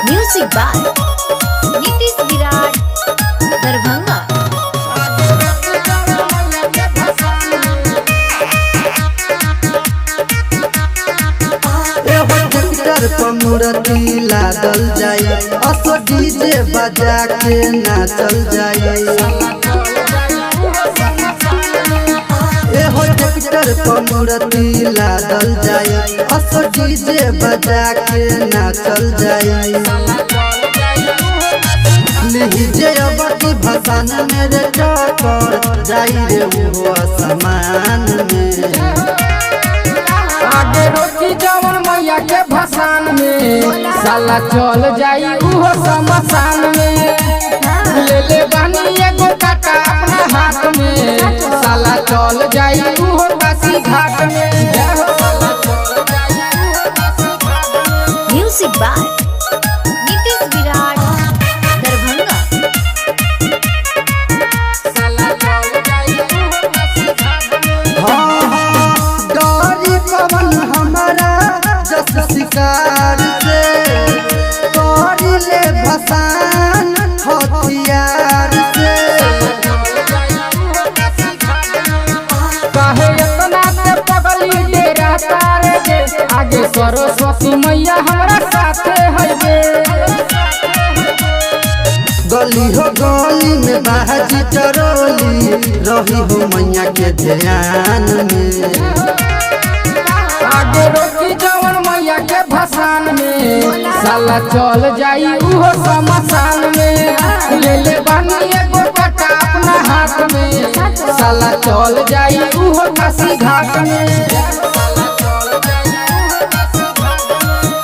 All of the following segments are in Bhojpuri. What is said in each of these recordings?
म्यूजिक बाय नीतीश विराट दरभंगा। मूर्ति लादल जाई असो डीजे बजा के नाचल जाई। एहो ट्रैक्टर पर मूर्ति लादल जाई असो डीजे बजा के नाचल जाई। लीजे अबकी भसान मेरे टकर जाई रे वो आसमान में। आगे रोटी जवन मैया के भसान में साला चल जाई उहो शमशान में। ले ले बानी एगो काटा अपना हाथ में साला चल जाई उहो काशी घाट में। म्यूजिक बाय नीतीश विराट दरभंगा। शिकार से तोरी ले भसान हथियार से। काहे इतना से पगली डेरा तारे गे आगे सरस्वती मैया हमरा साथे है गे। गली हो गली में बाजी चरोली रही हो मैया के ध्यान में। आगे रोटी जवन मैया के भसान में साला चल जाई उहो शमशान में। ले ले बानी एगो काटा अपना हाथ में साला चल जाई उहो काशी घाट में।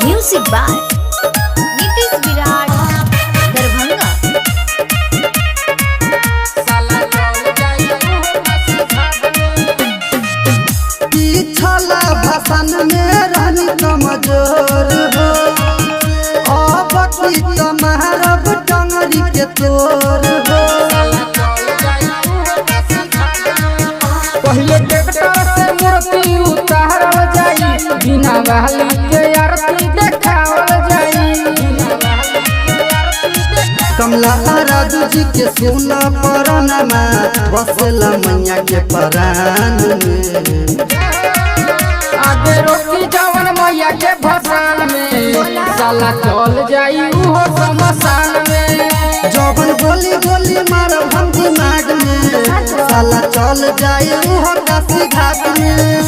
म्यूजिक बाय नीतीश विराट दरभंगा। पिछला भसान में रहनी कमजोर हो अब की तुम्हारा डंगरी के तोर हो। पहले ट्रैक्टर से मूर्ति उतारल जाई बिना वाली के आरती देखावल जाई। कमला राजू जी के सुना परनमा बसला मैया के परान में। आगे रोटी जवन मैया के भसान में साला चल जाई उहो शमशान में। जवन गोली गोली मारो हम दिमाग में साला चल जाए वो काशी घाट में।